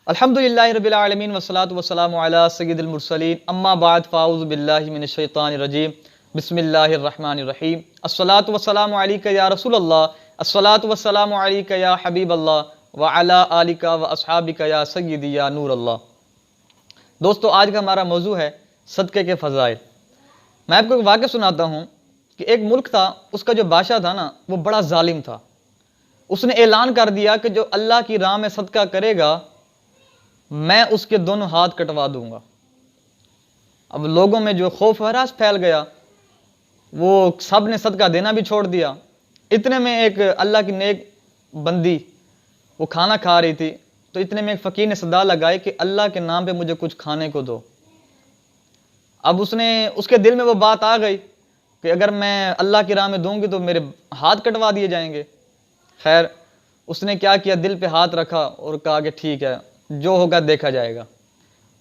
अल्हम्दुलिल्लाहि रब्बिल आलमीन वस्सलातु वस्सलामु अला सय्यिदिल मुरसलीन अम्मा बाद फ़ाऊज़ु बिल्लाहि मिनश शैतानिर रजीम बिस्मिल्लाहिर रहमानिर रहीम अस्सलातु वस्सलामु अलैका या रसूलल्लाह अस्सलातु वस्सलामु अलैका या हबीबल्लाह व अला आलिका व अस्हाबिका या सय्यिदी या नूरल्लाह। दोस्तों, आज का हमारा मौजू है सदक़े के फ़ज़ाइल। मैं आपको एक वाक़या सुनाता हूँ कि एक मुल्क था, उसका जो बादशाह था ना, वो बड़ा ज़ालिम था। उसने ऐलान कर दिया कि जो अल्लाह की राह में सदका करेगा मैं उसके दोनों हाथ कटवा दूंगा। अब लोगों में जो खौफ हरास फैल गया, वो सब ने सदका देना भी छोड़ दिया। इतने में एक अल्लाह की नेक बंदी वो खाना खा रही थी, तो इतने में एक फ़कीर ने सदा लगाई कि अल्लाह के नाम पे मुझे कुछ खाने को दो। अब उसके दिल में वो बात आ गई कि अगर मैं अल्लाह की राह में दूंगी तो मेरे हाथ कटवा दिए जाएंगे। खैर, उसने क्या किया, दिल पे हाथ रखा और कहा कि ठीक है, जो होगा देखा जाएगा।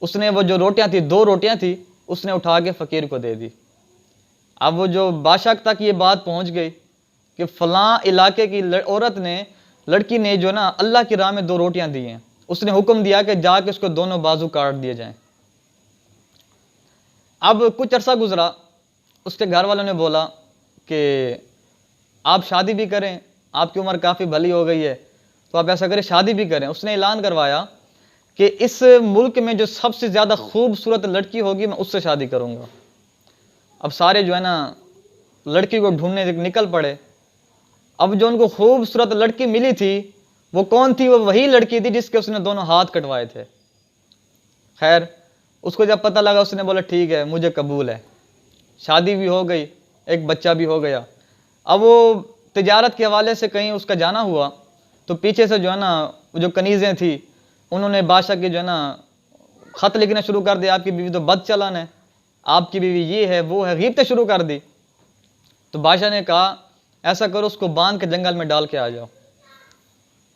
उसने वो जो रोटियां थी, 2 रोटियां थी, उसने उठा के फ़कीर को दे दी। अब वो जो बादशाह तक ये बात पहुंच गई कि फ़लाँ इलाके की लड़की ने जो ना अल्लाह की राह में 2 रोटियां दी हैं। उसने हुक्म दिया कि जाके उसको दोनों बाजू काट दिए जाएं। अब कुछ अरसा गुजरा, उसके घर वालों ने बोला कि आप शादी भी करें, आपकी उम्र काफ़ी भली हो गई है, तो आप ऐसा करें शादी भी करें। उसने ऐलान करवाया कि इस मुल्क में जो सबसे ज़्यादा खूबसूरत लड़की होगी मैं उससे शादी करूँगा। अब सारे जो है ना लड़की को ढूंढने निकल पड़े। अब जो उनको खूबसूरत लड़की मिली थी वो कौन थी? वो वही लड़की थी जिसके उसने दोनों हाथ कटवाए थे। खैर, उसको जब पता लगा, उसने बोला ठीक है, मुझे कबूल है। शादी भी हो गई, एक बच्चा भी हो गया। अब वो तिजारत के हवाले से कहीं उसका जाना हुआ, तो पीछे से जो है ना जो कनीज़ें थी, उन्होंने बादशाह की जो है ना ख़त लिखना शुरू कर दिया। आपकी बीवी तो बदचलन है, आपकी बीवी ये है वो है, गीबतें शुरू कर दी। तो बादशाह ने कहा ऐसा करो, उसको बांध के जंगल में डाल के आ जाओ।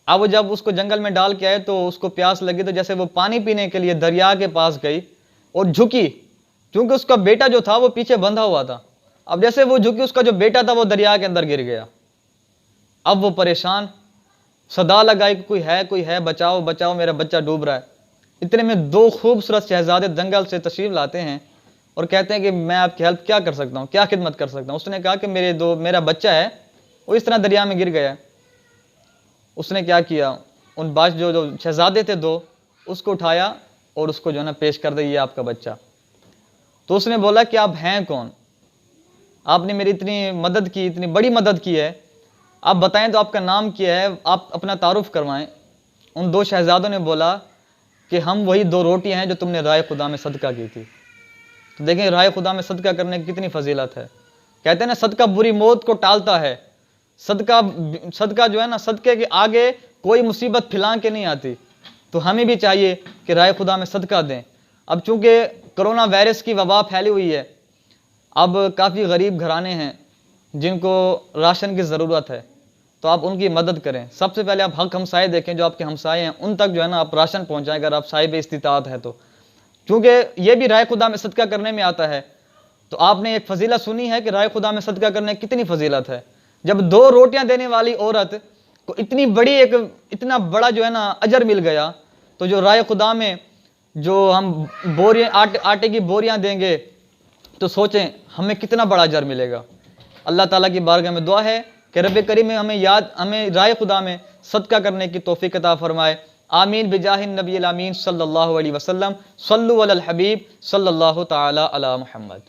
अब जब उसको जंगल में डाल के आए तो उसको प्यास लगी, तो जैसे वो पानी पीने के लिए दरिया के पास गई और झुकी, क्योंकि उसका बेटा जो था वो पीछे बंधा हुआ था। अब जैसे वो झुकी, उसका जो बेटा था वो दरिया के अंदर गिर गया। अब वो परेशान, सदा लगाई कि कोई है, बचाओ बचाओ, मेरा बच्चा डूब रहा है। इतने में 2 खूबसूरत शहजादे जंगल से तशरीफ लाते हैं और कहते हैं कि मैं आपकी हेल्प क्या कर सकता हूँ, क्या खिदमत कर सकता हूँ। उसने कहा कि मेरा बच्चा है वो इस तरह दरिया में गिर गया। उसने क्या किया, उन जो शहजादे थे 2, उसको उठाया और उसको जो है ना पेश कर दिया, ये आपका बच्चा। तो उसने बोला कि आप हैं कौन, आपने मेरी इतनी मदद की, इतनी बड़ी मदद की है, आप बताएं तो आपका नाम क्या है, आप अपना तारुफ करवाएं। उन 2 शहजादों ने बोला कि हम वही 2 रोटियां हैं जो तुमने राय खुदा में सदका की थी। तो देखें राय खुदा में सदका करने की कितनी फजीलत है। कहते हैं ना, सदका बुरी मौत को टालता है। सदका जो है ना, सदके के आगे कोई मुसीबत फिला के नहीं आती। तो हमें भी चाहिए कि राय खुदा में सदका दें। अब चूंकि कोरोना वायरस की वबा फैली हुई है, अब काफ़ी गरीब घराने हैं जिनको राशन की ज़रूरत है, तो आप उनकी मदद करें। सबसे पहले आप हक हमसाए देखें, जो आपके हमसाए हैं उन तक जो है ना आप राशन पहुँचाएं, अगर आप साहिब इस्तिताअत है तो। क्योंकि ये भी राय खुदा में सदका करने में आता है। तो आपने एक फजीलत सुनी है कि राय खुदा में सदका करने की कितनी फजीलत है। जब 2 रोटियां देने वाली औरत को इतना बड़ा जो है ना अजर मिल गया, तो जो राय खुदा में जो हम आटे की बोरियां देंगे, तो सोचें हमें कितना बड़ा अजर मिलेगा। अल्लाह ताला की बारगाह में दुआ है कि रब करीम हमें राय खुदा में सदका करने की तौफीक अता फरमाए। आमीन बिजाहिन नबी अमीन सल्लल्लाहु अलैहि वसल्लम। सल्लु अलल हबीब सल्लल्लाहु ताला अला मुहम्मद।